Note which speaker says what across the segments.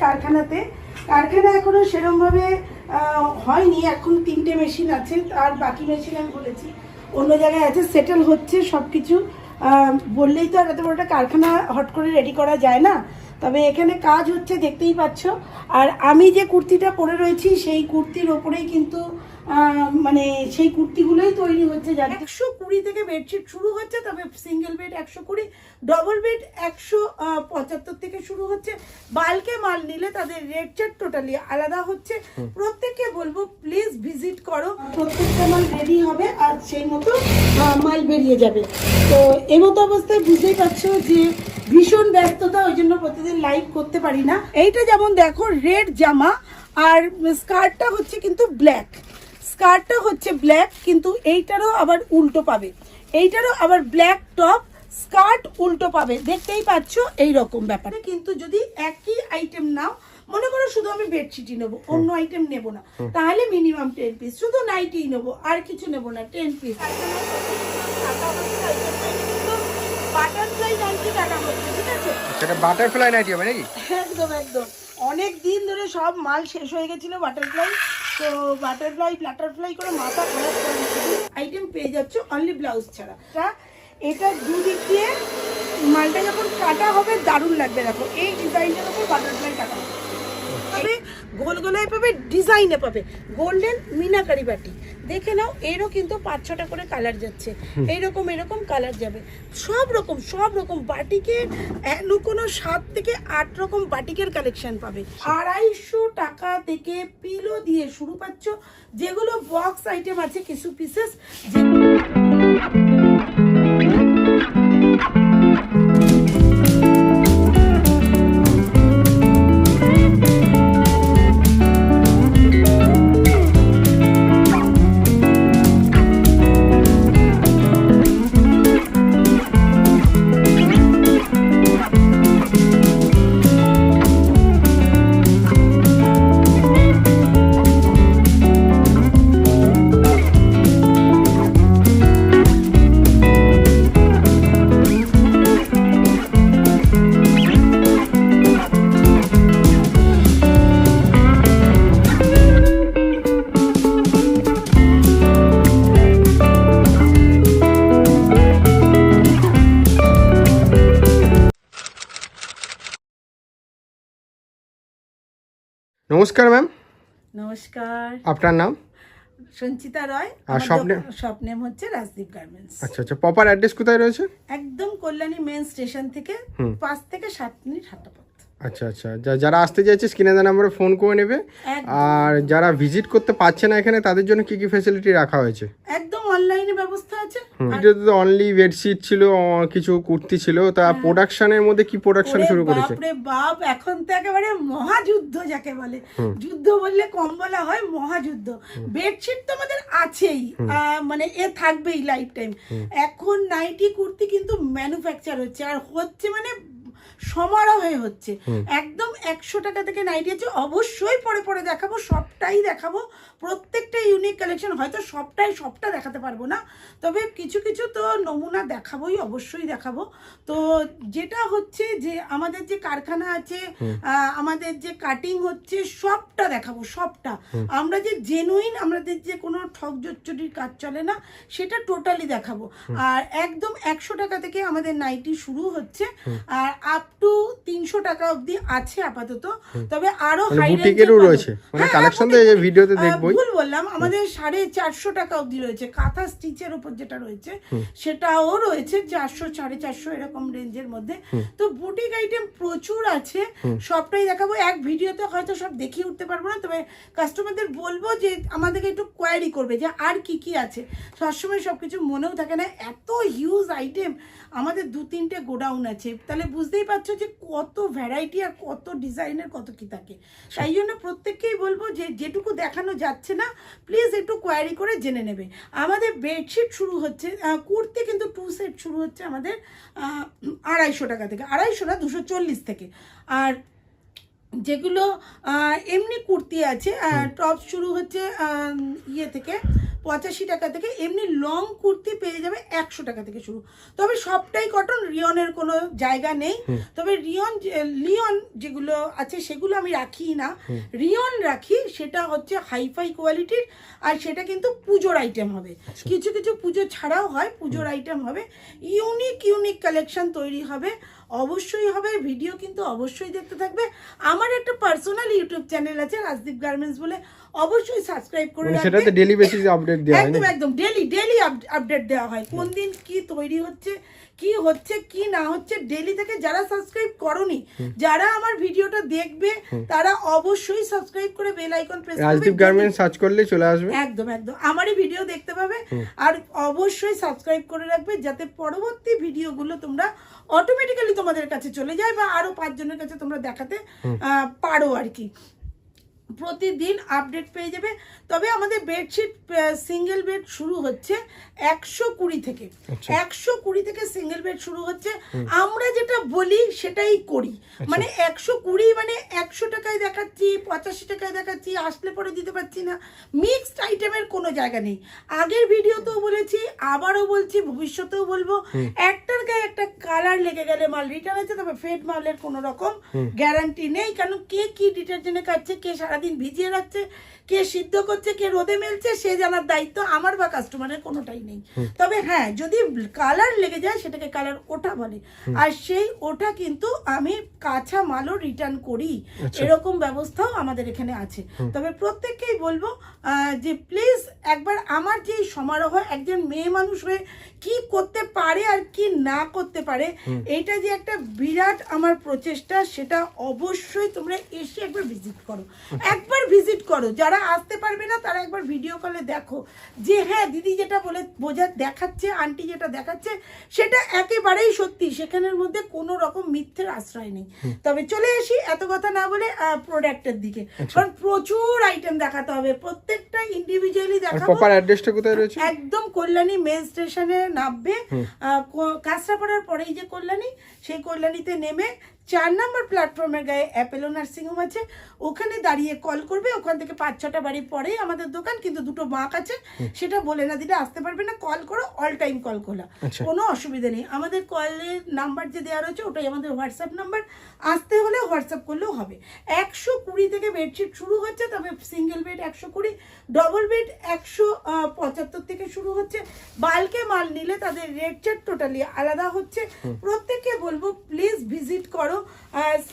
Speaker 1: কারখানাতে। কারখানা এখনো সেরকমভাবে হয়নি, এখন 3টে মেশিন আছে, আর বাকি মেশিন আমি বলেছি অন্য জায়গায় আছে, সেটেল হচ্ছে সব কিছু। বললেই তো আর এত বড় একটা কারখানা হট করে রেডি করা যায় না, তবে এখানে কাজ হচ্ছে দেখতেই পাচ্ছ। আর আমি যে কুর্তিটা পরে রয়েছি সেই কুর্তির ওপরেই কিন্তু মানে সেই কুর্তিগুলোই তৈরি হচ্ছে। 120 থেকে বেডশিট শুরু হচ্ছে, তবে সিঙ্গেল বেড 120, ডবল বেড 175 থেকে শুরু হচ্ছে। বাল্কে মাল নিলে তাদের রেট চার্ট টোটালি আলাদা হচ্ছে। প্রত্যেককে বলবো প্লিজ ভিজিট করো, প্রত্যেকটা মাল রেডি হবে আর সেই মতো মাল বেরিয়ে যাবে। তো এই মতো অবস্থায় বুঝতেই পারছো যে ভীষণ ব্যস্ততা, ওই জন্য প্রতিদিন লাইভ করতে পারি না। এইটা যেমন দেখো রেড জামা, আর স্কার্টটা হচ্ছে কিন্তু ব্ল্যাক, স্কার্টটা হচ্ছে ব্ল্যাক, কিন্তু এইটারও আবার উল্টো পাবে, এইটারও আবার ব্ল্যাক টপ স্কার্ট উল্টো পাবে, দেখতেই পাচ্ছ এইরকম ব্যাপার। কিন্তু যদি একই আইটেম নাও, মনে করো শুধু আমি বেডশিটই নেবো, অন্য আইটেম নেবো না, তাহলে মিনিমাম 10 পিস, শুধু নাইটিই নেবো আর কিছু নেবো না, 10 পিস। বাটারফ্লাই নাইটি কাটা হচ্ছে, ঠিক আছে?
Speaker 2: সেটা বাটারফ্লাই নাইটি হবে নাকি?
Speaker 1: একদম একদম, অনেক দিন ধরে সব মাল শেষ হয়ে গেছিল বাটারফ্লাই, তো বাটারফ্লাই করে মাথা খারাপ করে আইটেম পেয়ে যাচ্ছ অনলি ব্লাউজ ছাড়া। এটা দুদিক দিয়ে মালটা যখন কাটা হবে দারুণ লাগবে। দেখো এই ডিজাইনটার উপর বাটারফ্লাই কাটা হবে, তবে গোল গোলায় পাবে, ডিজাইনে পাবে গোল্ডেন মিনাকারি বাটি। দেখে নাও, এরও কিন্তু 5-6টা করে কালার যাচ্ছে, এইরকম এরকম কালার যাবে, সব রকম বাটিকের কোনো 7 থেকে 8 রকম বাটিকের কালেকশন পাবে। 250 টাকা থেকে পিলো দিয়ে শুরু পাচ্ছ, যেগুলো বক্স আইটেম আছে কিছু পিসেস।
Speaker 2: নমস্কার ম্যাম।
Speaker 1: নমস্কার,
Speaker 2: আপনার নাম?
Speaker 1: সঞ্চিতা রয়।
Speaker 2: আর
Speaker 1: শপ নেম হচ্ছে রাজদীপ গার্মেন্টস।
Speaker 2: আচ্ছা আচ্ছা, প্রপার অ্যাড্রেস কোথায় রয়েছে?
Speaker 1: একদম কল্যাণী মেন স্টেশন থেকে 5 থেকে 7 মিনিট হাঁটা পথ।
Speaker 2: আচ্ছা আচ্ছা, যারা আসতে চাইছে স্ক্রিনে দেওয়া নাম্বারে ফোন করে নেবে। আর যারা ভিজিট করতে পারছে না এখানে, তাদের জন্য কি কি ফ্যাসিলিটি রাখা হয়েছে?
Speaker 1: একদম অনলাইনে ব্যবস্থা আছে।
Speaker 2: ভিডিওতে তো অনলি বেডশিট ছিল, কিছু কুর্তি ছিল, তা প্রোডাকশনের মধ্যে কি প্রোডাকশন শুরু করেছে?
Speaker 1: বাপরে বাপ, এখন তো একেবারে মহাযুদ্ধ যাকে বলে, যুদ্ধ বললে কম বলা হয়, মহাযুদ্ধ। বেডশিট তো আমাদের আছেই, মানে এ থাকবেই লাইফ টাইম। এখন নাইটি কুর্তি কিন্তু ম্যানুফ্যাকচার হচ্ছে, আর হচ্ছে মানে সমারোহে হচ্ছে। একদম 100 টাকা থেকে নাইটি আছে, অবশ্যই পরে দেখাবো, সবটাই দেখাবো, প্রত্যেকটা ইউনিক কালেকশন। হয়তো সবটা দেখাতে পারবো না, তবে কিছু কিছু তো নমুনা দেখাবোই, অবশ্যই দেখাবো। তো যেটা হচ্ছে যে আমাদের যে কারখানা আছে, আমাদের যে কাটিং হচ্ছে, সবটা দেখাবো, সবটা। আমরা যে জেনুইন, আমাদের যে কোনো ঠক জচ্চটির কাজ চলে না, সেটা টোটালি দেখাবো। আর একদম 100 টাকা থেকে আমাদের নাইটি শুরু হচ্ছে, আর আপ টু 300 টাকা অবধি আছে আপাতত, তবে আরো হাই রেঞ্জেরও রয়েছে।
Speaker 2: মানে কালেকশন তো এই ভিডিওতে দেখবই।
Speaker 1: ভুল বললাম, আমাদের 450 টাকা অবধি রয়েছে। কাঁথা স্টিচের উপর যেটা রয়েছে সেটাও রয়েছে 400 450 এরকম রেঞ্জের মধ্যে। তো বুটিক আইটেম প্রচুর আছে, সবটাই দেখাবো। এক ভিডিওতে হয়তো সব দেখিয়ে উঠতে পারবো না, তবে কাস্টমারদের বলবো যে আমাদেরকে একটু কোয়ারি করবে যে আর কি কি আছে। সবসময় সবকিছু মনেও থাকে না, এত হিউজ আইটেম। আমাদের 2-3টে গোডাউন আছে, তাহলে বুঝতেই পারছো যে কত ভ্যারাইটি আর কত ডিজাইনের কত কি থাকে। তাই জন্য প্রত্যেককেই বলবো যে যেটুকু দেখানো যাচ্ছে না, প্লিজ একটু কোয়ারি করে জেনে নেবে। আমাদের বেডশিট শুরু হচ্ছে, কুর্তি কিন্তু 2 সেট শুরু হচ্ছে আমাদের 250 টাকা থেকে, 250 না 240 থেকে। আর যেগুলো এমনি কুর্তি আছে, টপ শুরু হচ্ছে ইয়ে থেকে 85 টাকা থেকে, এমনি লং কুর্তি পেয়ে যাবে 100 টাকা থেকে শুরু। তবে সবটাই কটন, রিয়নের কোনো জায়গা নেই। তবে লিওন যেগুলো আছে সেগুলো আমি রাখি না, রিয়ন রাখি, সেটা হচ্ছে হাইফাই কোয়ালিটির, আর সেটা কিন্তু পুজোর আইটেম হবে। কিছু কিছু পুজো ছাড়াও হয়, পুজোর আইটেম হবে, ইউনিক কালেকশন তৈরি হবে, অবশ্যই হবে। ভিডিও কিন্তু অবশ্যই দেখতে থাকবে। আমার একটা পার্সোনাল ইউটিউব চ্যানেল আছে রাজদীপ গার্মেন্টস বলে, অবশ্যই সাবস্ক্রাইব করে রাখবে।
Speaker 2: সেটাতে ডেইলি বেসিসে আপডেট দেওয়া হয়।
Speaker 1: একদম ডেইলি আপডেট দেওয়া হয়, কোন দিন কি তৈরি হচ্ছে, কি হচ্ছে কি না হচ্ছে, ডেইলি থেকে। যারা সাবস্ক্রাইব করনি, যারা আমার ভিডিওটা দেখবে, তারা অবশ্যই সাবস্ক্রাইব করে বেল আইকন প্রেস করবে।
Speaker 2: রাজদীপ গার্মেন্টস সার্চ করলেই চলে আসবে।
Speaker 1: একদম আমারই ভিডিও দেখতে পাবে। আর অবশ্যই সাবস্ক্রাইব করে রাখবে, যাতে পরবর্তী ভিডিওগুলো তোমরা অটোমেটিক্যালি তোমাদের কাছে চলে যায়, বা আরো 5 জনের কাছে তোমরা দেখাতে পারো আর কি। প্রতিদিন আপডেট পেয়ে যাবে। তবে আমাদের বেডশিট সিঙ্গেল বেড শুরু হচ্ছে 120 থেকে, 120 থেকে সিঙ্গেল বেড শুরু হচ্ছে। আমরা যেটা বলি সেটাই করি, মানে 120 মানে 100 টাকায় দেখাচ্ছি, 85 টাকায় দেখাচ্ছি, আসলে পরে দিতে পারছি না। মিক্সড আইটেমের কোনো জায়গা নেই। আগের ভিডিওতেও বলেছি, আবারও বলছি, ভবিষ্যতেও বলবো, একটার গায়ে একটা কালার লেগে গেলে মাল রিটার্ন আছে। তবে ফেড মালের কোনো রকম গ্যারান্টি নেই, কারণ কে কি ডিটারজেন্টে কাটছে, কে সারাদিন ভিজিয়ে রাখছে, কে সিদ্ধ করছে, কে রোদে মেলছে, সে জানার দায়িত্ব আমার বা কাস্টমারের কোনোটাই নেই। তবে হ্যাঁ, যদি কালার লেগে যায় সেটাকে কালার ওঠা বলে, আর সেই ওঠা কিন্তু আমি কাঁচা মালও রিটার্ন করি, এরকম ব্যবস্থাও আমাদের এখানে আছে। তবে প্রত্যেককেই বলবো যে প্লিজ একবার আমার যে সমারোহ, একজন মেয়ে মানুষ হয়ে কি করতে পারে আর কি না করতে পারে, এইটা যে একটা বিরাট আমার প্রচেষ্টা, সেটা অবশ্যই তোমরা এসে একবার ভিজিট করো, একবার ভিজিট করো। যারা আসতে পারবে না তারা একবার ভিডিও কলে দেখো যে হ্যাঁ দিদি যেটা বলে দেখাচ্ছে, আন্টি যেটা দেখাচ্ছে, সেটা একেবারেই সত্যি, সেখানের মধ্যে কোনো রকম মিথ্যের আশ্রয় নেই। তবে চলে আসি এত কথা না বলে প্রোডাক্টের দিকে, কারণ প্রচুর আইটেম দেখাতে হবে, প্রত্যেকটা ইন্ডিভিজুয়ালি দেখাবো।
Speaker 2: প্রপার অ্যাড্রেসটা কোথায় রয়েছে?
Speaker 1: একদম কল্যাণী মেন স্টেশনে নামবে, কাঁচরাপাড়ার পরেই যে কল্যাণী, সেই কল্যাণীতে নেমে 4 নম্বর প্ল্যাটফর্মের গায়ে অ্যাপেলো নার্সিং হোম আছে, ওখানে দাঁড়িয়ে কল করবে। ওখান থেকে 5-6টা বাড়ি পরেই আমাদের দোকান, কিন্তু 2টো বাঁক আছে, সেটা বলে না দিলে আসতে পারবে না। কল করো, অল টাইম কল খোলা, কোনো অসুবিধা নেই। আমাদের কলের নাম্বার যে দেওয়া রয়েছে ওটাই আমাদের হোয়াটসঅ্যাপ নাম্বার, আসতে হলে হোয়াটসঅ্যাপ করলেও হবে। 120 থেকে বেডশিট শুরু হচ্ছে, তবে সিঙ্গেল বেড 120, ডবল বেড 175 থেকে শুরু হচ্ছে। বাল্কে মাল নিলে তাদের রেট চার্ট টোটালি আলাদা হচ্ছে। প্রত্যেককে বলবো প্লিজ ভিজিট করো।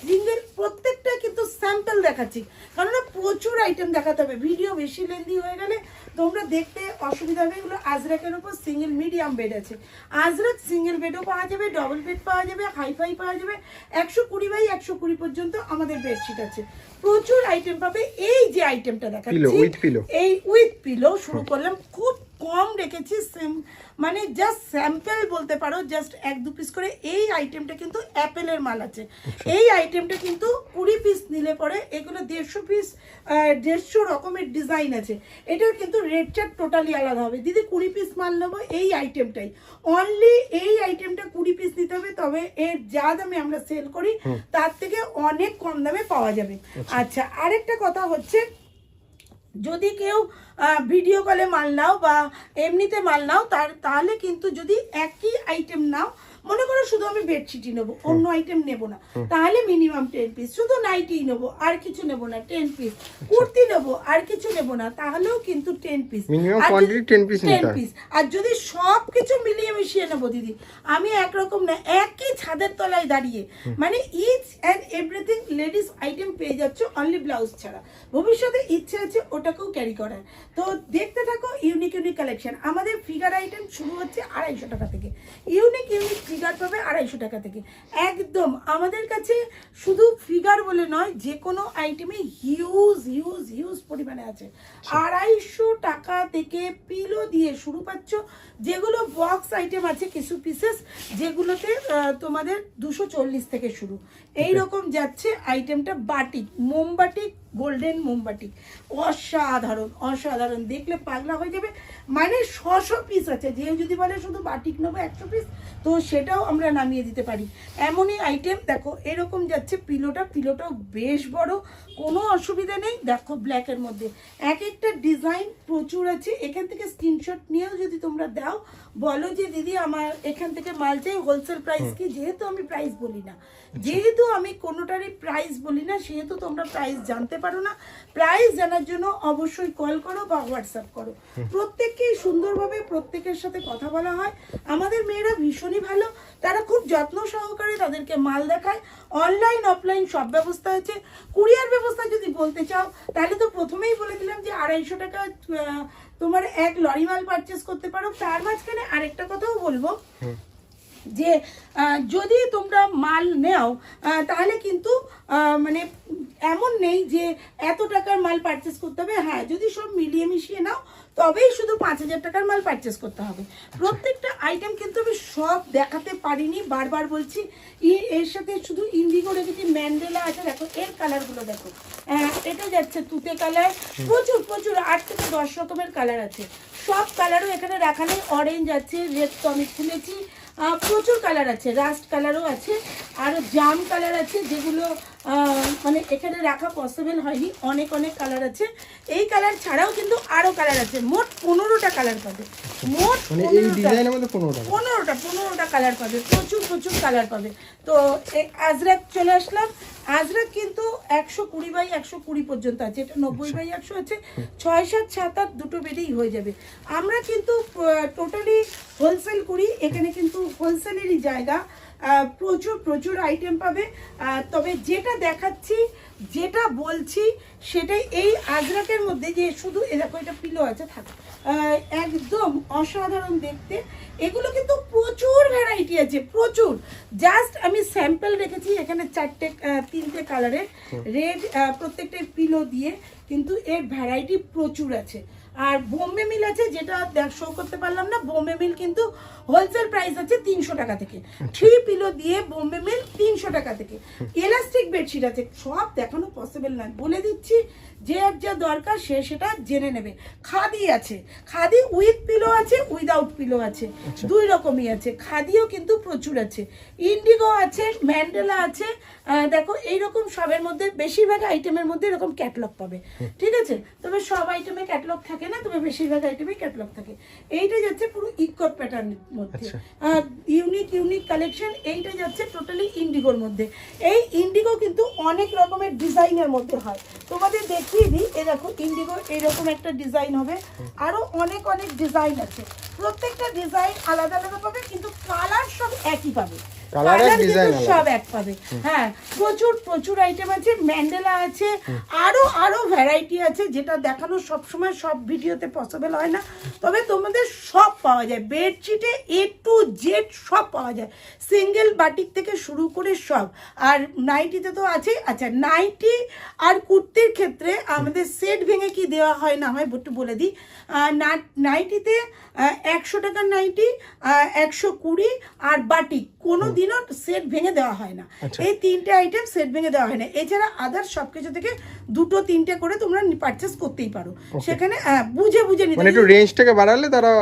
Speaker 1: সিঙ্গেল প্রত্যেকটা কিন্তু স্যাম্পল দেখাচ্ছি, কারণ প্রচুর আইটেম দেখাতে হবে, ভিডিও বেশি লেন্দি হয়ে গেলে তোমরা দেখতে অসুবিধা হবে। এগুলো আজরাকের উপর সিঙ্গেল মিডিয়াম বেড আছে, আজরাক সিঙ্গেল বেডও পাওয়া যাবে, ডবল বেড পাওয়া যাবে, হাইফাই পাওয়া যাবে। 120 বাই 120 পর্যন্ত আমাদের বেডশিট আছে, প্রচুর আইটেম পাবে। এই যে আইটেমটা দেখাচ্ছি, এই উইথ পিলো শুরু করলাম, খুব কম রেখেছি, মানে জাস্ট স্যাম্পল বলতে পারো, জাস্ট 1-2 পিস করে। এই আইটেমটা কিন্তু অ্যাপেলের মাল আছে, এই আইটেমটা কিন্তু 20 পিস নিলে পরে এগুলো 150 পিস, 150 রকমের ডিজাইন আছে। এটার কিন্তু রেট চার্ট টোটালি আলাদা হবে। দিদি 20 পিস মাল নেবো, এই আইটেমটাই অনলি, এই আইটেমটা 20 পিস নিতে হবে, তবে এর যা দামে আমরা সেল করি তার থেকে অনেক কম দামে পাওয়া যাবে। আচ্ছা, আরেকটা কথা হচ্ছে, যদি কেউ ভিডিও কলে মাল নাও বা এমনিতে মাল নাও, তাহলে কিন্তু যদি একই আইটেম নাও, মনে করো শুধু আমি বেডশিটই নেবো, অন্য আইটেম নেবো না, তাহলে মিনিমাম 10 পিস। শুধু নাইটি নেবো, আর কিছু নেবো না, 10 পিস। কুর্তি নেবো, আর কিছু নেবো না, তাহলেও কিন্তু 10 পিস। আর যদি সব কিছু মিলিয়ে মিশিয়ে নেবো দিদি, আমি একরকম না, একই ছাদের তলায় দাঁড়িয়ে, মানে each and everything ladies item পেয়ে যাচ্ছ, অনলি ব্লাউজ ছাড়া। ভবিষ্যতে ইচ্ছে আছে ওটাকেও ক্যারি করার। তো দেখতে থাকো ইউনিক কালেকশন। আমাদের ফিগার আইটেম শুরু হচ্ছে 250 টাকা থেকে, ইউনিক ফিগার পাবে 250 টাকা থেকে। একদম আমাদের কাছে শুধু ফিগার বলে নয়, যে কোনো আইটেমে হিউজ পরিমাণে আছে। 250 টাকা থেকে পিলো দিয়ে শুরু পাচ্ছ, যেগুলো বক্স আইটেম আছে কিছু পিসেস, যেগুলোতে তোমাদের 240 থেকে শুরু। এই রকম যাচ্ছে আইটেমটা। বাটিক, মোমবাটিক গোল্ডেন মোমবাটি, অসাধারণ অসাধারণ, দেখলে পাগলা হয়ে যাবে। মানে 100 পিস আছে, যে যদি বলে শুধু বাটিক নেবো 100 পিস, তো সেটাও আমরা নামিয়ে দিতে পারি। এমনই আইটেম দেখো, এরকম যাচ্ছে পিলোটাও বেশ বড়, কোনো অসুবিধা নেই। দেখো ব্ল্যাকের মধ্যে এক একটা ডিজাইন প্রচুর আছে। এখান থেকে স্ক্রিনশট নিয়েও যদি তোমরা দাও, বলো যে দিদি আমার এখান থেকে মাল চাই, হোলসেল প্রাইস কি, যেহেতু আমি প্রাইস বলি না, যেহেতু আমি কোনোটারই প্রাইস বলি না, সেহেতু তোমরা প্রাইস জানতে পারো না। প্রাইস জানার জন্য অবশ্যই কল করো বা হোয়াটসঅ্যাপ করো। প্রত্যেককেই সুন্দরভাবে প্রত্যেকের সাথে কথা বলা হয়। আমাদের মেয়েরা ভীষণই ভালো, তারা খুব যত্ন সহকারে তাদেরকে মাল দেখায়। অনলাইন অফলাইন সব ব্যবস্থা আছে। কুরিয়ার ব্যবস্থা যদি বলতে চাও, তাহলে তো প্রথমেই বলে দিলাম যে 250 টাকা তোমার এক লরি মাল পারচেস করতে পারো। তার মাঝখানে আরেকটা কথাও বলবো যে যদি তোমরা মাল নেও, তাহলে কিন্তু মানে এমন নেই যে এত টাকার মাল পারচেস করতে হবে। হ্যাঁ, যদি সব মিলিয়ে মিশিয়ে নাও তবেই শুধু 5000 টাকার মাল পারচেস করতে হবে। প্রত্যেকটা আইটেম কিন্তু আমি সব দেখাতে পারিনি, বারবার বলছি। এর সাথে শুধু ইন্ডিগো রেখেছি, ম্যান্ডেলা আছে। দেখো এর কালারগুলো দেখো, এটা যাচ্ছে তুতে কালার, প্রচুর 8 থেকে 10 রকমের কালার আছে। সব কালারও এখানে রাখা নেই। অরেঞ্জ আছে, রেড তো আমি খুলেছি, প্রচুর কালার আছে, রাস্ট কালারও আছে, আর জাম কালার আছে, যেগুলো মানে এখানে রাখা পসিবল হয়নি। অনেক কালার আছে। এই কালার ছাড়াও কিন্তু আরো কালার আছে। মোট 15টা কালার পাবে, মোট 15টা কালার পাবে। প্রচুর কালার পাবে। তো আজরাক চলে আসলাম। আজরাক কিন্তু 120x120 পর্যন্ত আছে। এটা 90x100 আছে। 6, 7, 7, 8 দুটো বেডেই হয়ে যাবে। আমরা কিন্তু টোটালি হোলসেল করি, এখানে কিন্তু হোলসেলেরই জায়গা। প্রচুর আইটেম পাবে। তবে যেটা দেখাচ্ছি, যেটা বলছি, সেটাই এই আজরাকের মধ্যে যে শুধু দেখো এটা পিলো আছে, থাকে একদম অসাধারণ দেখতে। এগুলো কিন্তু প্রচুর ভ্যারাইটি আছে, প্রচুর। জাস্ট আমি স্যাম্পল রেখেছি এখানে 3টে কালারের রেড, প্রত্যেকটা পিলো দিয়ে, কিন্তু এর ভ্যারাইটি প্রচুর আছে। আর বোম্বে মিল আছে, যেটা শো করতে পারলাম না। বোম্বে মিল কিন্তু হোলসেল প্রাইস আছে 300 টাকা থেকে। 3 পিলো দিয়ে বোম্বে মিল 300 টাকা থেকে। এলাস্টিক বেডশিট আছে, সব দেখানো পসিবল নয়, বলে দিচ্ছি। যে যা দরকার সে সেটা জেনে নেবে। খাদি আছে, খাদি উইথ পিলো আছে, উইদাউট পিলো আছে, দুই রকমই আছে। খাদিও কিন্তু প্রচুর আছে। ইন্ডিগো আছে, ম্যান্ডেলা আছে। দেখো এইরকম সবের মধ্যে, বেশিরভাগ আইটেমের মধ্যে এরকম ক্যাটলগ পাবে, ঠিক আছে? তবে সব আইটেমে ক্যাটলগ থাকে না, তবে বেশিরভাগ আইটেমে ক্যাটলগ থাকে। এইটা যাচ্ছে পুরো ইকট প্যাটার্নের মধ্যে, ইউনিক কালেকশন। এইটা যাচ্ছে টোটালি ইন্ডিগোর মধ্যে। এই ইন্ডিগো কিন্তু অনেক রকমের ডিজাইনের মধ্যে হয়। তোমাদের দেখিয়ে দিই, এই দেখো ইন্ডিগো এইরকম একটা ডিজাইন হবে, আরো অনেক ডিজাইন আছে। প্রত্যেকটা ডিজাইন আলাদা পাবে, কিন্তু কালার সব একই পাবে, সব এক পাবে। হ্যাঁ, প্রচুর আইটেম আছে। ম্যান্ডেলা আছে, আরো ভ্যারাইটি আছে, যেটা দেখানো সবসময় সব ভিডিওতে পসিবল হয় না। তবে তোমাদের সব পাওয়া যায়, বেডশিটে A to Z সব পাওয়া যায়, সিঙ্গেল বাটিক থেকে শুরু করে সব। আর নাইটিতে তো আছে। আচ্ছা, নাইটি আর কুর্তির ক্ষেত্রে আমাদের সেট ভেঙে কি দেওয়া হয় না হয় একটু বলে দিই। নাইটিতে 100 টাকার নাইটি, 120, আর বাটিক কোনো দিনও সেট ভেঙে দেওয়া হয় না। এই 3টে আইটেম সেট ভেঙে দেওয়া হয় না। এছাড়া আদার সবকিছু থেকে 2-3টে করে তোমরা পারচেস করতেই পারো। সেখানে বুঝে নিতে,
Speaker 2: মানে একটু রেঞ্জটাকে বাড়ালে তারা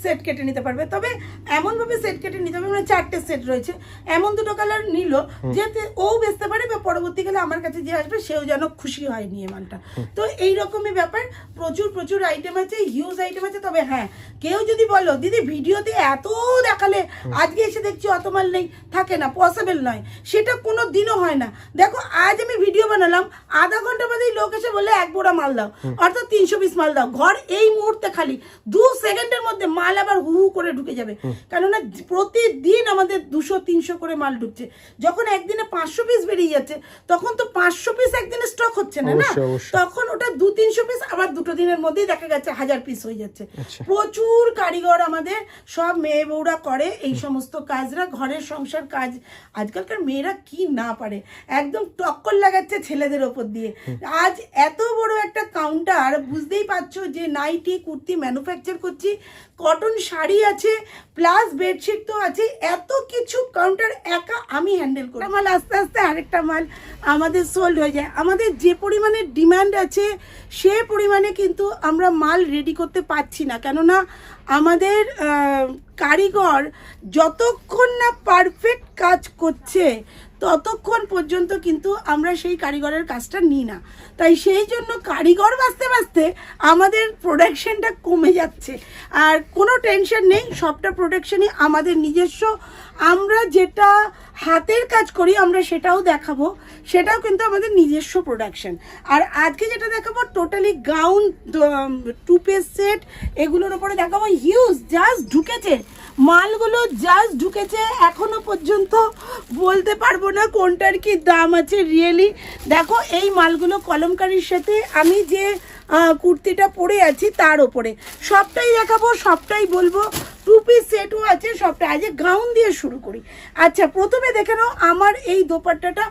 Speaker 1: সেট কেটে নিতে পারবে। তবে এমন ভাবে সেট কেটে নিতে হবে, মানে 4টে সেট রয়েছে, এমন 2টো কালার নিল যাতে ও বেচতে পারে, বা পরবর্তীকালে আমার কাছে যে আসবে সেও যেন খুশি হয় নিয়ে মালটা। তো এইরকমই ব্যাপার। প্রচুর আইটেম আছে, হিউজ আইটেম আছে। তবে হ্যাঁ, কেউ যদি বলো দিদি ভিডিওতে এত দেখালে আজকে এসে দেখছি অত মাল নেই, থাকে না, পসিবল নয়, সেটা কোনো দিনও হয় না। দেখো আজ আমি ভিডিও বানালাম, আধা ঘন্টা বাদেই লোক এসে বলে 1 বোরা মাল দাও, অর্থাৎ 300 পিস মাল দাও। ঘর এই মুহূর্তে খালি, 2 সেকেন্ডের মধ্যে মাল আবার হু করে ঢুকে যাবে। কেননা প্রতিদিন আমাদের 200-300 করে মাল ঢুকছে। যখন একদিনে 500 পিস বেরিয়ে যাচ্ছে, তখন তো 500 পিস একদিনে স্টক হচ্ছে না, তখন ওটা 200-300 পিস আবার 2 দিনের মধ্যেই দেখা গেছে 1000 পিস হয়ে যাচ্ছে। প্রচুর কারিগর আমাদের, সব মেয়ে বউরা করে এই সমস্ত কাজ আজরা ঘরের সংসার কাজ, আজকালকার মেয়েরা কি না পারে, একদম টক্কর লাগাচ্ছে ছেলেদের ওপর দিয়ে। আজ এত বড় একটা কাউন্টার, বুঝতেই পারছো যে নাইটি কুর্তি ম্যানুফ্যাকচার করছি, কটন শাড়ি আছে, প্লাস বেডশিট তো আছে, এত কিছু কাউন্টার একা আমি হ্যান্ডেল করি। মাল আস্তে আস্তে আরেকটা মাল আমাদের সোল্ড হয়ে যায়। আমাদের যে পরিমাণে ডিমান্ড আছে সে পরিমাণে কিন্তু আমরা মাল রেডি করতে পারছি না, কেননা আমাদের কারিগর যতক্ষণ না পারফেক্ট কাজ করছে ততক্ষণ পর্যন্ত কিন্তু আমরা সেই কারিগরের কাজটা নিই না। তাই সেই জন্য কারিগর বাঁচতে বাঁচতে আমাদের প্রোডাকশনটা কমে যাচ্ছে। আর কোনো টেনশন নেই, সবটা প্রোডাকশনই আমাদের নিজস্ব। আমরা যেটা হাতের কাজ করি আমরা সেটাও দেখাবো, সেটাও কিন্তু আমাদের নিজস্ব প্রোডাকশন। আর আজকে যেটা দেখাবো totally gown, two piece set, এগুলোর উপরে দেখাবো। হিউজ জাস্ট ঢুকেছে মালগুলো, জাস্ট ঢুকেছে, এখনো পর্যন্ত বলতে পারবো না কোনটার কি দাম আছে রিয়েলি। দেখো এই মালগুলো কলমকারির সাথে আমি যে কুর্তিটা পরে আছি তার ওপরে সবটাই দেখাবো, সবটাই বলবো। টু পিস সেটও আছে, সবটা। আজ গাউন দিয়ে শুরু করি। আচ্ছা, প্রথমে দেখে নাও আমার এই দোপাট্টাটা।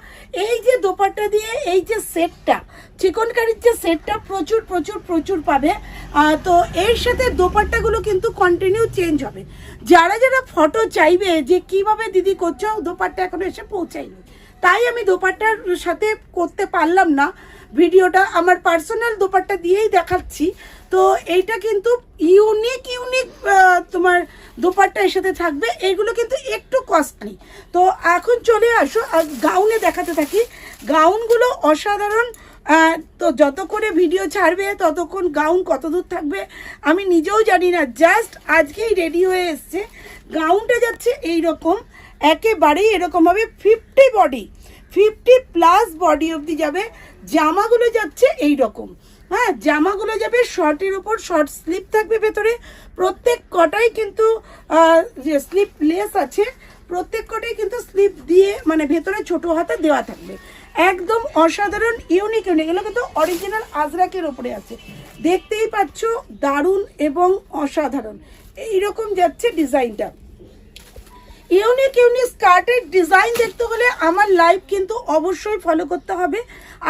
Speaker 1: এই যে দোপাট্টা দিয়ে এই যে সেটটা, চিকনকারির যে সেটটা প্রচুর প্রচুর প্রচুর পাবে। তো এর সাথে দোপাট্টাগুলো কিন্তু কন্টিনিউ চেঞ্জ হবে। যারা যারা ফটো চাইবে যে কিভাবে দিদি করছো, দোপাট্টা এখনো এসে পৌঁছায়নি, তাই আমি দোপাট্টার সাথে করতে পারলাম না ভিডিওটা। আমার পার্সোনাল দোপাট্টা দিয়েই দেখাচ্ছি। তো এইটা কিন্তু ইউনিক তোমার দোপাট্টা এর সাথে থাকবে। এইগুলো কিন্তু একটু কস্টলি। তো এখন চলে আসো গাউনে দেখাতে থাকি। গাউনগুলো অসাধারণ। তো যত করে ভিডিও ছাড়বে ততক্ষণ গাউন কত দূর থাকবে আমি নিজেও জানি না, জাস্ট আজকেই রেডি হয়ে এসছে। গাউনটা যাচ্ছে এইরকম, একেবারেই এরকমভাবে 50 বডি, 50+ বডি অবধি যাবে। জামাগুলো যাচ্ছে এই রকম, হ্যাঁ, জামাগুলো যাবে শর্টের উপর, শর্ট স্লিপ থাকবে ভেতরে। প্রত্যেক কটাই কিন্তু স্লিপ লেস আছে, প্রত্যেক কটাই কিন্তু স্লিপ দিয়ে মানে ভেতরে ছোট হাতা দেওয়া থাকবে। একদম অসাধারণ, ইউনিক। এগুলো কিন্তু অরিজিনাল আজরাকের ওপরে আছে, দেখতেই পাচ্ছ, দারুণ এবং অসাধারণ। এইরকম যাচ্ছে ডিজাইনটা। ইউনিক স্কার্টের ডিজাইন দেখতে হলে আমার লাইভ কিন্তু অবশ্যই ফলো করতে হবে,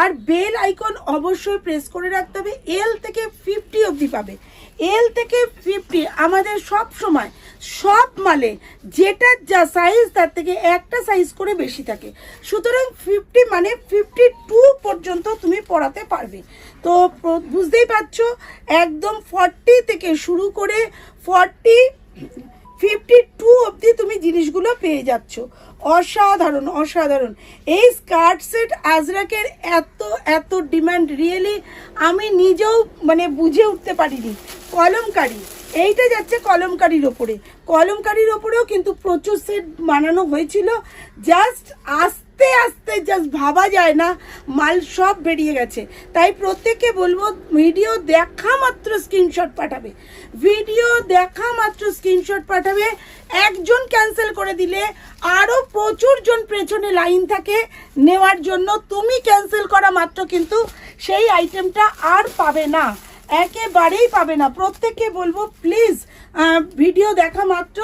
Speaker 1: আর বেল আইকন অবশ্যই প্রেস করে রাখতে হবে। এল থেকে 50 অবধি পাবে, এল থেকে 50। আমাদের সব সময় সব মালে যেটা যা সাইজ তার থেকে একটা সাইজ করে বেশি থাকে, সুতরাং 50 মানে 52 পর্যন্ত তুমি পরাতে পারবে। তো বুঝতেই পারছো, একদম 40 থেকে শুরু করে 52 অবধি তুমি জিনিসগুলো পেয়ে যাচ্ছ। অসাধারণ অসাধারণ। এই স্কার্ট সেট আজরাকের এত ডিমান্ড, রিয়েলি আমি নিজেও মানে বুঝে উঠতে পারিনি। কলমকারি, এইটা যাচ্ছে কলমকারির ওপরে। কলমকারির ওপরেও কিন্তু প্রচুর সেট বানানো হয়েছিল, জাস্ট আস্তে আস্তে জাস্ট ভাবা যায় না মাল সব বেরিয়ে গেছে। তাই প্রত্যেককে বলবো ভিডিও দেখা মাত্র স্ক্রিনশট পাঠাবে, ভিডিও দেখা মাত্র স্ক্রিনশট পাঠাবে। একজন ক্যান্সেল করে দিলে আরও প্রচুর জন পেছনে লাইন থাকে নেওয়ার জন্য। তুমি ক্যান্সেল করা মাত্র কিন্তু সেই আইটেমটা আর পাবে না, একেবারেই পাবে না। প্রত্যেককে বলবো প্লিজ ভিডিও দেখা মাত্র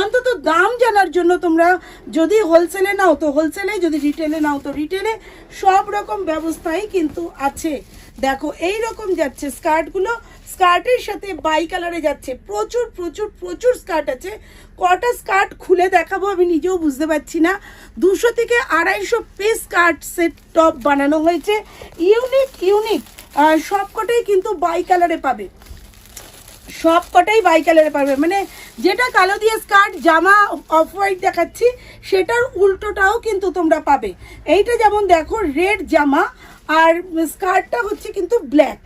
Speaker 1: অন্তত দাম জানার জন্য তোমরা যদি হোলসেলে নাও তো হোলসেলে, যদি রিটেলে নাও তো রিটেলে, সব রকম ব্যবস্থাই কিন্তু আছে। দেখো এই রকম যাচ্ছে স্কার্টগুলো, স্কার্টের সাথে বাই কালারে যাচ্ছে। প্রচুর প্রচুর প্রচুর স্কার্ট আছে। কটা স্কার্ট খুলে দেখাবো আমি নিজেও বুঝতে পারছি না। 200 থেকে 250 পিস স্কার্ট সেট টপ বানানো হয়েছে, ইউনিক। সবকটাই কিন্তু বাই কালারে পাবে, সবকটাই বাই কালারে পাবে। মানে যেটা কালো দিয়ে স্কার্ট, জামা অফ হোয়াইট দেখাচ্ছি, সেটার উল্টোটাও কিন্তু তোমরা পাবে। এইটা যেমন দেখো রেড জামা, আর স্কার্টটা হচ্ছে কিন্তু ব্ল্যাক,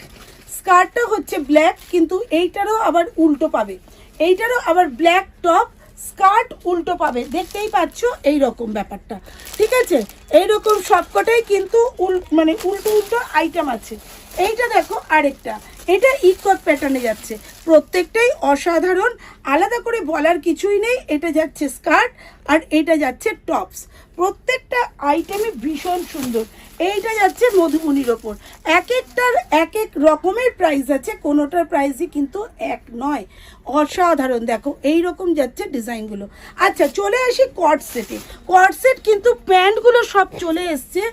Speaker 1: স্কার্টটা হচ্ছে ব্ল্যাক, কিন্তু এইটারও আবার উল্টো পাবে, এইটারও আবার ব্ল্যাক টপ, স্কার্ট উল্টো পাবে। দেখতেই পাচ্ছ এই রকম ব্যাপারটা, ঠিক আছে। এইরকম সবকটাই কিন্তু মানে উল্টো উল্টো আইটেম আছে। এইটা দেখো আরেকটা, এটা ইকট প্যাটার্নে যাচ্ছে, প্রত্যেকটাই অসাধারণ, আলাদা করে বলার কিছুই নেই। এটা যাচ্ছে স্কার্ট আর এটা যাচ্ছে টপস, প্রত্যেকটা আইটেমই ভীষণ সুন্দর। এইটা যাচ্ছে মধুবনির ওপর, এক একটার এক এক রকমের প্রাইস আছে, কোনোটার প্রাইসই কিন্তু এক নয়, অসাধারণ। দেখো এই রকম যাচ্ছে ডিজাইনগুলো। আচ্ছা চলে আসি কট সেটে। কট সেট কিন্তু প্যান্টগুলো সব চলে এসছে,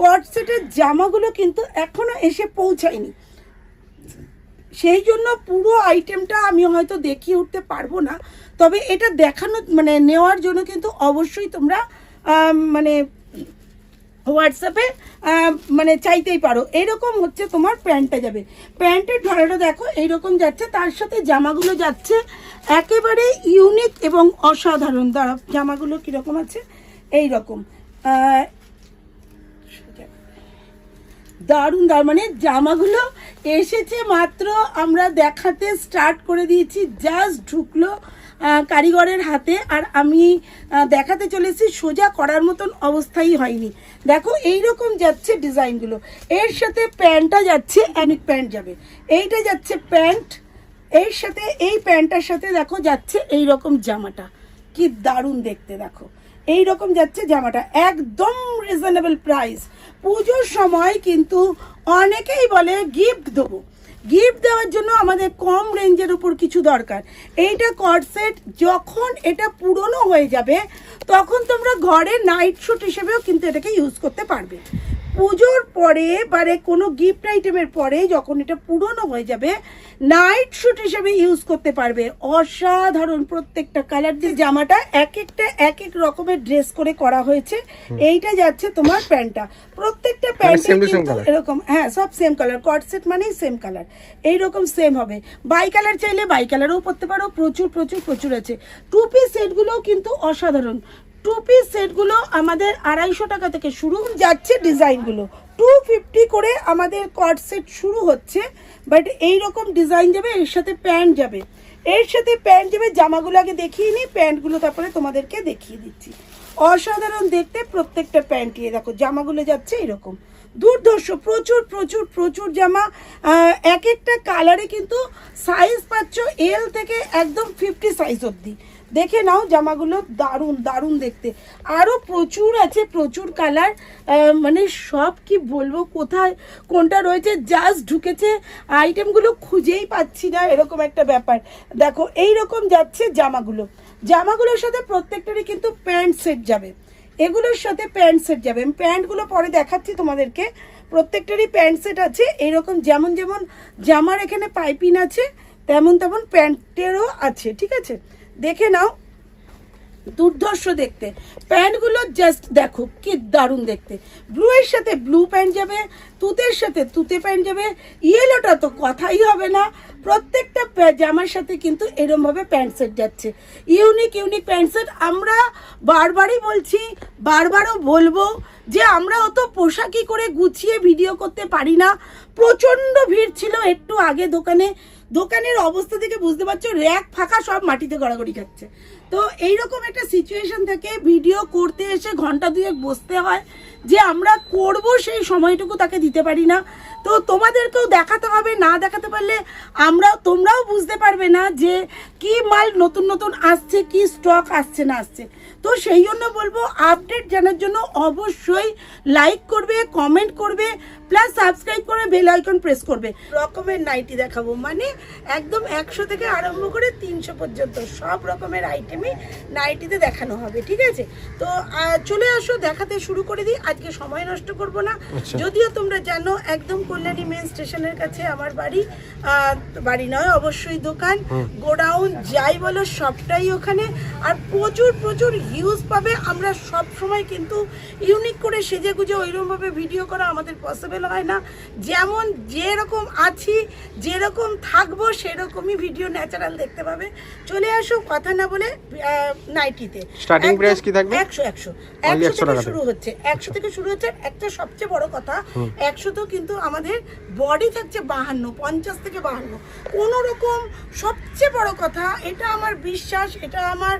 Speaker 1: কট সেটের জামাগুলো কিন্তু এখনো এসে পৌঁছায়নি, সেই জন্য পুরো আইটেমটা আমি হয়তো দেখিয়ে উঠতে পারবো না। তবে এটা দেখানো মানে নেওয়ার জন্য কিন্তু অবশ্যই তোমরা মানে হোয়াটসঅ্যাপে মানে চাইতেই পারো। এরকম হচ্ছে তোমার প্যান্টটা যাবে, প্যান্টের ধরাটা দেখো এইরকম যাচ্ছে, তার সাথে জামাগুলো যাচ্ছে একেবারে ইউনিক এবং অসাধারণ। দাঁড়া, জামাগুলো কীরকম আছে, এই রকম দারুণ দারুণ, মানে জামাগুলো এসেছে মাত্র, আমরা দেখাতে স্টার্ট করে দিয়েছি, জাস্ট ঢুকলো কারিগরের হাতে, আর আমি দেখাতে চলেছি, সোজা করার মতন অবস্থাই হয়নি। দেখো এই রকম যাচ্ছে ডিজাইনগুলো, এর সাথে প্যান্টটা যাচ্ছে অ্যানিক প্যান্ট যাবে, এইটা যাচ্ছে প্যান্ট, এর সাথে এই প্যান্টটার সাথে দেখো যাচ্ছে এই রকম জামাটা, কি দারুণ দেখতে। দেখো এই রকম যাচ্ছে জামাটা, একদম রিজনেবল প্রাইস। পুজোর সময় কিন্তু অনেকেই বলে গিফট দেবো, গিফট দেওয়ার জন্য আমাদের কম রেঞ্জের উপর কিছু দরকার। এইটা কট সেট, যখন এটা পুরনো হয়ে যাবে তখন তোমরা ঘরে নাইট শুট হিসেবেও কিন্তু এটাকে ইউজ করতে পারবে। পুজোর পরে বারে কোনো গিফট আইটেমের পরে যখন এটা পুরনো হয়ে যাবে, নাইট শুট হিসেবে ইউজ করতে পারবে। অসাধারণ, প্রত্যেকটা কালার দিয়ে জামাটা এক একটা এক এক রকমের ড্রেস করে করা হয়েছে। এইটা যাচ্ছে তোমার প্যান্টটা, প্রত্যেকটা প্যান্টে কিন্তু এরকম, হ্যাঁ সব সেম কালার, কট সেট মানেই সেম কালার, এইরকম সেম হবে। বাই কালার চাইলে বাই কালারও পরতে পারো, প্রচুর প্রচুর প্রচুর আছে। টু পিস সেটগুলোও কিন্তু অসাধারণ, টু পিস সেটগুলো আমাদের 250 টাকা থেকে শুরু যাচ্ছে, ডিজাইনগুলো 250 করে আমাদের কট সেট শুরু হচ্ছে। বাট এই রকম ডিজাইন যাবে, এর সাথে প্যান্ট যাবে, এর সাথে প্যান্ট যাবে। জামাগুলো আগে দেখিয়ে নিই, প্যান্টগুলো তারপরে তোমাদেরকে দেখিয়ে দিচ্ছি। অসাধারণ দেখতে প্রত্যেকটা প্যান্টই, দেখো জামাগুলো যাচ্ছে এরকম দুর্ধর্ষ, প্রচুর প্রচুর প্রচুর জামা, এক একটা কালারে কিন্তু সাইজ পাচ্ছ এল থেকে একদম 50 সাইজ অবধি। দেখে নাও জামাগুলো, দারুণ দারুণ দেখতে, আরও প্রচুর আছে, প্রচুর কালার, মানে সব কি বলবো, কোথায় কোনটা রয়েছে, জাস্ট ঢুকেছে আইটেমগুলো খুঁজেই পাচ্ছি না, এরকম একটা ব্যাপার। দেখো এই রকম যাচ্ছে জামাগুলো, জামাগুলোর সাথে প্রত্যেকটারই কিন্তু প্যান্ট সেট যাবে, এগুলোর সাথে প্যান্ট সেট যাবে। আমি প্যান্টগুলো পরে দেখাচ্ছি তোমাদেরকে, প্রত্যেকটারই প্যান্ট সেট আছে এইরকম, যেমন যেমন জামার এখানে পাইপিং আছে তেমন তেমন প্যান্টেরও আছে, ঠিক আছে। দেখে নাও, দুর্ধর্ষ দেখতে প্যান্টগুলো, জাস্ট দেখো কি দারুণ দেখতে। ব্লু এর সাথে ব্লু প্যান্ট যাবে, তুতের সাথে তুতে প্যান্ট যাবে, ইয়েলোটা তো কথাই হবে না। প্রত্যেকটা জামার সাথে কিন্তু এরমভাবে প্যান্ট সেট যাচ্ছে, ইউনিক ইউনিক প্যান্ট সেট। আমরা বারবারই বলছি, বারবারও বলবো যে আমরা অত পোশাকি করে গুছিয়ে ভিডিও করতে পারি না, প্রচণ্ড ভিড় ছিল একটু আগে দোকানে, দোকানের অবস্থা থেকে বুঝতে পারছো র্যাক ফাঁকা, সব মাটিতে গড়াগড়ি খাচ্ছে। তো এইরকম একটা সিচুয়েশন থেকে ভিডিও করতে এসে ঘন্টা দুয়েক বসতে হয়, যে আমরা করব সেই সময়টুকু তাকে দিতে পারি না। তো তোমাদেরকেও দেখাতে হবে, না দেখাতে পারলে তোমরাও বুঝতে পারবে না যে কি মাল নতুন নতুন আসছে, কি স্টক আসছে না আসছে। তো সেই জন্য বলবো, আপডেট জানার জন্য অবশ্যই লাইক করবে, কমেন্ট করবে, প্লাস সাবস্ক্রাইব করে বেল আইকন প্রেস করবে। রকমের নাইটি দেখাবো, মানে একদম 100 থেকে আরম্ভ করে 300 পর্যন্ত সব রকমের আইটেমই নাইটিতে দেখানো হবে, ঠিক আছে। তো চলে আসো, দেখাতে শুরু করে দিই, আজকে সময় নষ্ট করব না। যদিও তোমরা জানো একদম কল্যাণী মেন স্টেশনের কাছে আমার বাড়ি, বাড়ি নয় অবশ্যই দোকান, গোডাউন যাই বলো সবটাই ওখানে। আর প্রচুর প্রচুর হিউজ পাবে। আমরা সব সময় কিন্তু ইউনিক করে সেজে গুজে ওইরকমভাবে ভিডিও করা আমাদের পসিবল হয় না। যেমন যেরকম আছি, যেরকম থাকবো, সেরকমই ভিডিও ন্যাচারাল দেখতে পাবে। চলে আসো, কথা না বলে নাইটিতে
Speaker 2: স্টার্টিং প্রাইস কি থাকবে?
Speaker 1: 100
Speaker 2: Only 100
Speaker 1: থেকে
Speaker 2: টাকা
Speaker 1: শুরু হচ্ছে, 100 থেকে শুরু হচ্ছে। একটা সবচেয়ে বড় কথা, 100 তো কিন্তু আমাদের বডি থাকছে 52, 50 থেকে 52, কোনো রকম। সবচেয়ে বড় কথা, এটা আমার বিশ্বাস, এটা আমার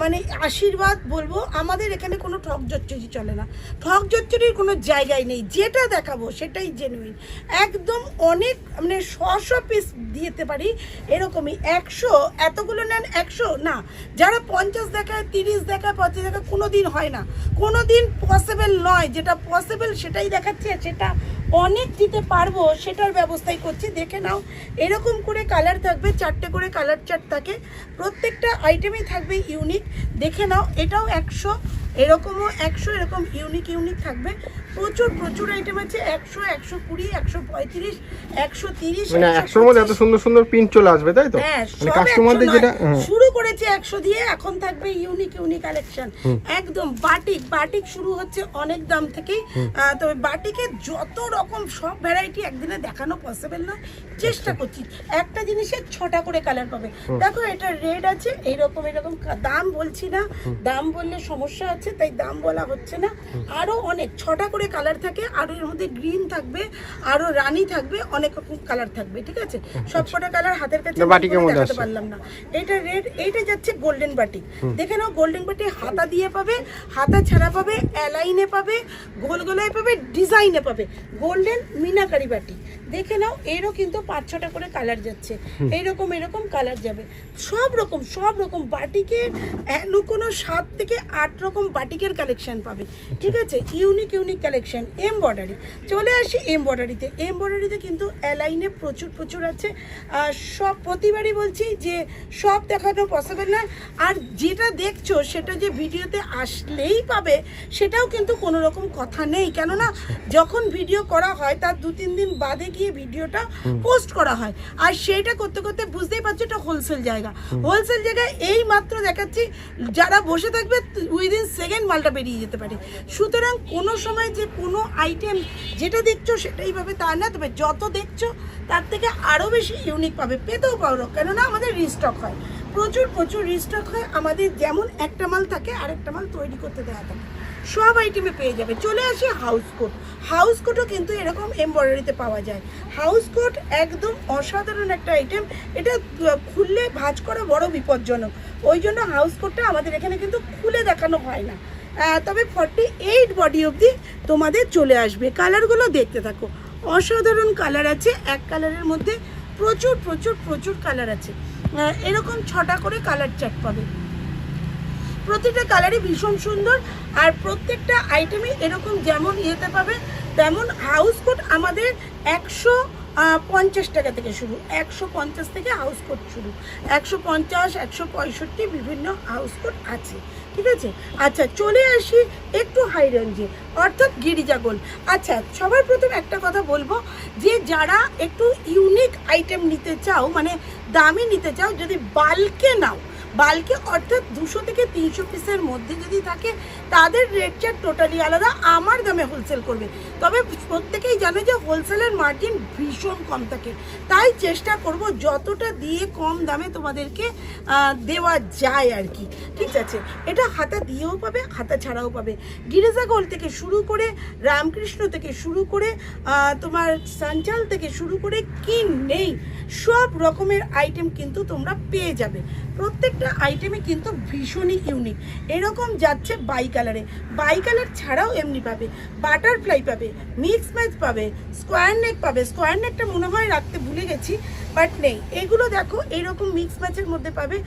Speaker 1: মানে আশীর্বাদ বলবো, আমাদের এখানে কোনো ঠক জচ্চরি চলে না, ঠক জচ্চরির কোনো জায়গায় নেই। যেটা দেখাবো সেটাই জেনুইন, একদম অনেক মানে 100 পিস দিতে পারি এরকমই। 100 এতগুলো নেন, 100 না, যারা 50 দেখায়, 30 দেখায়, 25 দেখায়, কোনো দিন হয় না, কোনো দিন পসিবল নয়। যেটা পসিবল সেটাই দেখাচ্ছে, সেটা অনেক দিতে পারবো সেটার ব্যবস্থাই করছি। দেখে নাও, এরকম করে কালার থাকবে, 4টে করে কালার চার্ট থাকে, প্রত্যেকটা আইটেমই থাকবে ইউনিক। দেখে নাও, এটাও 100, এরকমও 100, এরকম ইউনিক ইউনিক থাকবে। প্রচুর প্রচুর আইটেম আছে, 100, 120, 135, 130,
Speaker 2: মানে 100 মধ্যে এত সুন্দর সুন্দর প্রিন্ট চলে আসবে, তাই তো?
Speaker 1: হ্যাঁ,
Speaker 2: মানে
Speaker 1: সব
Speaker 2: কাস্টমারদের
Speaker 1: 100
Speaker 2: যেটা
Speaker 1: নয়। শুরু করেছে 100 দিয়ে, এখন থাকবে ইউনিক ইউনিক কালেকশন। একদম বাটিক, বাটিক শুরু হচ্ছে অনেক দাম থেকেই। তবে বাটিকের যত রকম সব ভ্যারাইটি একদিনে দেখানো পসিবল না, চেষ্টা করছি। একটা জিনিসের 6টা করে কালার পাবে। দেখো, এটা রেড আছে, এইরকম এরকম। দাম বলছি না, দাম বললে সমস্যা আছে, তাই দাম বলা হচ্ছে না। আরো অনেক 6টা করে কালার থাকে, আরো এর মধ্যে গ্রিন থাকবে, আরো রানী থাকবে, অনেক রকম কালার থাকবে, ঠিক আছে? সবকটা কালার হাতের কাছে
Speaker 2: বাটিকের মধ্যে
Speaker 1: দেখাতে পারলাম না। এটা রেড, এইটা যাচ্ছে গোল্ডেন বাটিক। দেখে নাও, গোল্ডেন বাটিক হাতা দিয়ে পাবে, হাতা ছাড়া পাবে, অ্যালাইনে পাবে, গোল গোলায় পাবে, ডিজাইনে পাবে, গোল্ডেন মিনাকারি বাটিক। দেখে নাও, এরও কিন্তু 5-6টা করে কালার যাচ্ছে, এইরকম এরকম কালার যাবে। সব রকম বাটিকের কোনো 7 থেকে 8 রকম বাটিকের কালেকশন পাবে, ঠিক আছে? Unique unique collection. এমব্রয়ডারি, চলে আসি এমব্রয়ডারিতে। এমব্রয়ডারিতে কিন্তু অ্যালাইনে প্রচুর প্রচুর আছে। সব প্রতিবারই বলছি যে সব দেখানো পসিবল না, আর যেটা দেখছো সেটা যে ভিডিওতে আসলেই পাবে সেটাও কিন্তু কোনো রকম কথা নেই। কেননা যখন ভিডিও করা হয় তার 2-3 দিন বাদে গিয়ে ভিডিওটা পোস্ট করা হয়, আর সেইটা করতে করতে বুঝতেই পারছো এটা হোলসেল জায়গা। হোলসেল জায়গায় এই মাত্র দেখাচ্ছি, যারা বসে থাকবে উইদিন সেকেন্ড মালটা বেরিয়ে যেতে পারে। সুতরাং কোনো সময় যে কোনো আইটেম যেটা দেখছো সেটাই পাবে তা না, তবে যত দেখছো তার থেকে আরও বেশি ইউনিক পাবে, পেতেও পারো। কেননা আমাদের রিস্টক হয়, প্রচুর প্রচুর রিস্টক হয় আমাদের। যেমন একটা মাল থাকে আরেকটা মাল তৈরি করতে দেওয়া থাকে, সব আইটেমে পেয়ে যাবে। চলে আসি হাউস কোট। হাউস কোটও কিন্তু এরকম এমব্রয়ডারিতে পাওয়া যায়। হাউস কোট একদম অসাধারণ একটা আইটেম, এটা খুললে ভাঁজ করা বড় বিপজ্জনক, ওই জন্য হাউস কোটটা আমাদের এখানে কিন্তু খুলে দেখানো হয় না। তবে 48 বডি অবধি তোমাদের চলে আসবে। কালারগুলো দেখতে থাকো, অসাধারণ কালার আছে, এক কালারের মধ্যে প্রচুর প্রচুর প্রচুর কালার আছে। এরকম 6টা করে কালার চার্ট পাবে, প্রতিটা কালারই ভীষণ সুন্দর, আর প্রত্যেকটা আইটেমই এরকম যেমন ইয়েতে পাবে তেমন। হাউস কোট আমাদের 150 টাকা থেকে শুরু, 150 থেকে হাউস কোট শুরু, 150, 165 বিভিন্ন হাউস কোট আছে, ঠিক আছে? আচ্ছা, চলে আসি একটু হাই রেঞ্জে, অর্থাৎ গিরিজা গোল্ড। আচ্ছা, সবার প্রথম একটা কথা বলবো যে যারা একটু ইউনিক আইটেম নিতে চাও, মানে দামি নিতে চাও, যদি বাল্কে নাও, বাল্কে অর্থাৎ 200 থেকে 300 পিসের মধ্যে যদি থাকে, তাদের রেট চার্ট টোটালি আলাদা, আমার দামে হোলসেল করবে। তবে প্রত্যেকেই জানে যে হোলসেলের মার্জিন ভীষণ কম থাকে, তাই চেষ্টা করব যতটা দিয়ে কম দামে তোমাদেরকে দেওয়া যায় আর কি, ঠিক আছে? এটা হাতা দিয়েও পাবে, হাতা ছাড়াও পাবে। গিরিজা গোল্ড থেকে শুরু করে, রামকৃষ্ণ থেকে শুরু করে, তোমার সাঞ্চাল থেকে শুরু করে, কি নেই সব রকমের আইটেম কিন্তু তোমরা পেয়ে যাবে। প্রত্যেকটা আইটেমে কিন্তু ভীষণই ইউনিক। এরকম যাচ্ছে বাই কালারে, বাই কালার ছাড়াও এমনি পাবে, বাটারফ্লাই পাবে, মিক্স ম্যাচ পাবে, স্কোয়ার নেক পাবে। স্কোয়ার নেকটা মনে হয় রাখতে ভুলে গেছি, বাট নেই। এগুলো দেখো, এইরকম মিক্স ম্যাচের মধ্যে পাবে।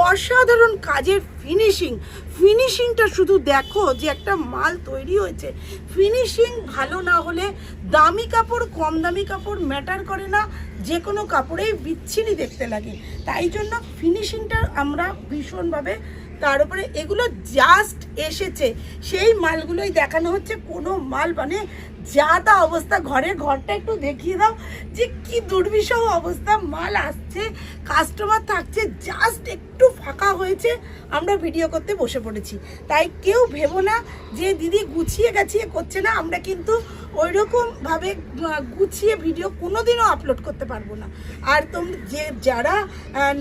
Speaker 1: অসাধারণ কাজের ফিনিশিংটা শুধু দেখো যে একটা মাল তৈরি হয়েছে, ফিনিশিং ভালো না হলে দামি কাপড় কম দামি কাপড় ম্যাটার করে না, যে কোনো কাপড়েই বিচ্ছিরি দেখতে লাগে। তাই জন্য ফিনিশিংটা আমরা ভীষণভাবে, তার উপরে এগুলো জাস্ট এসেছে সেই মালগুলোই দেখানো হচ্ছে। কোনো মাল মানে যা তা অবস্থা, ঘরটা একটু দেখিয়ে দাও যে কি দুর্বিষহ অবস্থা, মাল আসছে, কাস্টমার থাকছে, জাস্ট একটু ফাঁকা হয়েছে, আমরা ভিডিও করতে বসে পড়েছি। তাই কেউ ভেবো না যে দিদি গুছিয়ে গাছিয়ে করছে না, আমরা কিন্তু ওইরকমভাবে গুছিয়ে ভিডিও কোনোদিনও আপলোড করতে পারবো না। আর যারা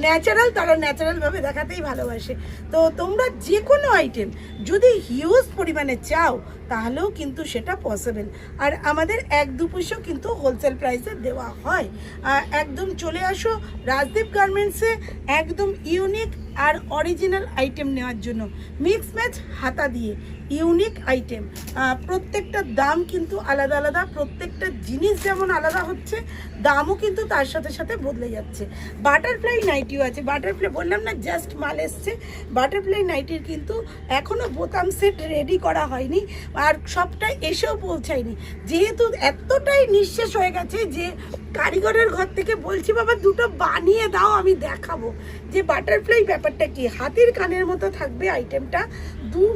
Speaker 1: ন্যাচারাল তারা ন্যাচারালভাবে দেখাতেই ভালোবাসে। তো তোমরা যে কোনো আইটেম যদি হিউজ পরিমাণে চাও তাহলেও কিন্তু সেটা পসিবল। আর আমাদের 1-2 পয়সাও কিন্তু হোলসেল প্রাইসে দেওয়া হয়। একদম চলে আসো রাজদীপ গার্মেন্টসে, একদম ইউনিক আর অরিজিনাল আইটেম নেওয়ার জন্য। মিক্স ম্যাচ হাতা দিয়ে ইউনিক আইটেম, প্রত্যেকটা দাম কিন্তু আলাদা আলাদা, প্রত্যেকটা জিনিস যেমন আলাদা হচ্ছে দামও কিন্তু তার সাথে সাথে বদলে যাচ্ছে। বাটারফ্লাই নাইটিও আছে। বাটারফ্লাই বললাম না জাস্ট মাল এসছে। বাটারফ্লাই নাইটির কিন্তু এখনও বোতাম সেট রেডি করা হয়নি আর সবটা এসেও পৌঁছায়নি, যেহেতু এতটাই নিঃশেষ হয়ে গেছে যে কারিগরের ঘর থেকে বলছি বাবা দুটো বানিয়ে দাও আমি দেখাবো যে বাটারফ্লাই ব্যাপারটা কি। হাতির কানের মতো থাকবে আইটেমটা,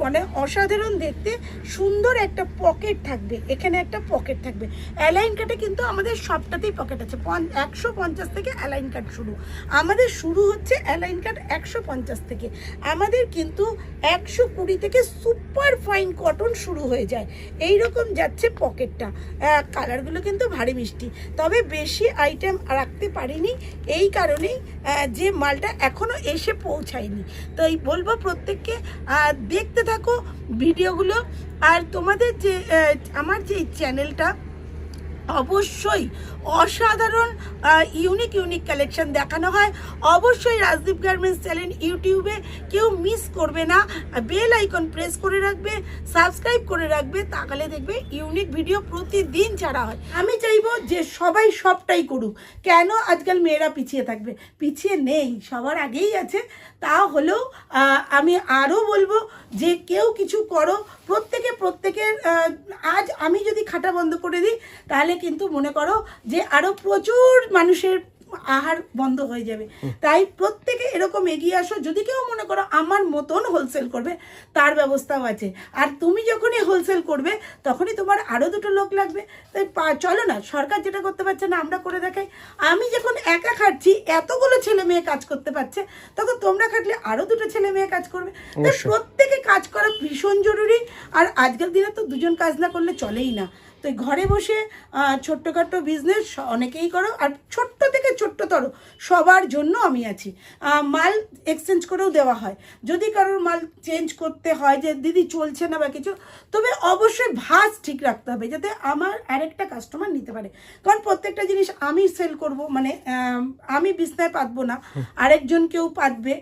Speaker 1: মানে অসাধারণ দেখতে, সুন্দর একটা পকেট থাকবে, এখানে একটা পকেট থাকবে। অ্যালাইন কাটে কিন্তু আমাদের সবটাতেই পকেট আছে। 150 থেকে অ্যালাইন কাট শুরু, আমাদের শুরু হচ্ছে অ্যালাইন কাট 150 থেকে। আমাদের কিন্তু 120 থেকে সুপার ফাইন কটন শুরু হয়ে যায়। এই রকম যাচ্ছে পকেটটা। কালারগুলো কিন্তু ভারী মিষ্টি, তবে বেশি আইটেম রাখতে পারিনি এই কারণেই যে মালটা এখনো এসে পৌঁছায়নি। তো এই বলবো প্রত্যেককে দেখতে থাকো ভিডিওগুলো। আর তোমাদের যে আমার যে চ্যানেলটা অবশ্যই অসাধারণ ইউনিক ইউনিক কালেকশন দেখানো হয়। অবশ্যই রাজদীপ গার্মেন্টস চ্যানেল ইউটিউবে কেউ মিস করবে না, বেল আইকন প্রেস করে রাখবে, সাবস্ক্রাইব করে রাখবে, তাহলে দেখবে ইউনিক ভিডিও প্রতিদিন ছাড়া হয়। আমি চাইবো যে সবাই সবটাই করুক। কেন আজকাল মেয়েরা পিছিয়ে থাকবে? পিছিয়ে নেই, সবার আগেই আছে। তা হলেও আমি আরও বলবো যে কেউ কিছু করো, প্রত্যেকের আজ আমি যদি খাটা বন্ধ করে দিই তাহলে কিন্তু মনে করো যে আরো প্রচুর মানুষের আহার বন্ধ হয়ে যাবে। তাই প্রত্যেকে এরকম এগিয়ে আসো। যদি কেউ মনে করো আমার মতন হোলসেল করবে তার ব্যবস্থাও আছে। আর তুমি যখনই হোলসেল করবে তখনই তোমার আরো দুটো লোক লাগবে। তাই চলো না, সরকার যেটা করতে পারছে না আমরা করে দেখাই। আমি যখন একা খাটছি, এতগুলো ছেলে মেয়ে কাজ করতে পারছে, তখন তোমরা খাটলে আরো দুটো ছেলে মেয়ে কাজ করবে। তাই প্রত্যেকে কাজ করা ভীষণ জরুরি। আর আজকের দিনে তো দুজন কাজ না করলে চলেই না। তো ঘরে বসে ছোট্টখাটো বিজনেস অনেকেই করো, আর ছোট্ট থেকে ছোট্টতর সবার জন্য আমি আছি। মাল এক্সচেঞ্জ করেও দেওয়া হয়। যদি কারোর মাল চেঞ্জ করতে হয় যে দিদি চলছে না বা কিছু, তবে অবশ্যই ভাঁজ ঠিক রাখতে হবে যাতে আমার আরেকটা কাস্টমার নিতে পারে। কারণ প্রত্যেকটা জিনিস আমি সেল করব, মানে আমি বিছনায় পাতবো না, আরেকজন কেউ পাতবে।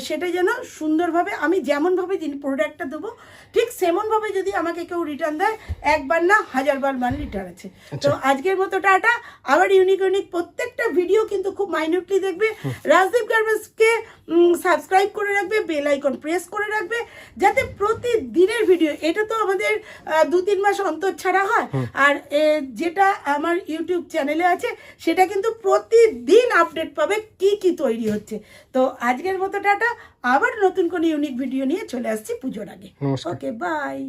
Speaker 1: সেটা যেন সুন্দরভাবে আমি যেমনভাবে প্রোডাক্টটা দেবো ঠিক সেমনভাবে যদি আমাকে কেউ রিটার্ন দেয়, একবার না 1000বার মান রিটার্ন আছে। তো আজকের মতো টাটা। আবার ইউনিক প্রত্যেকটা ভিডিও কিন্তু খুব মাইনিউটলি দেখবে। রাজদীপ গার্মেন্টসকে সাবস্ক্রাইব করে রাখবে, বেল আইকন প্রেস করে রাখবে, যাতে প্রতিদিনের ভিডিও, এটা তো আমাদের 2-3 মাস অন্তর ছাড়া হয়। আর যেটা আমার ইউটিউব চ্যানেলে আছে সেটা কিন্তু প্রতিদিন আপডেট পাবে কি কি তৈরি হচ্ছে। তো আজকের মতো টাটা। আবার নতুন কোনো ইউনিক ভিডিও নিয়ে চলে আসছি পুজোর আগে। ওকে, বাই।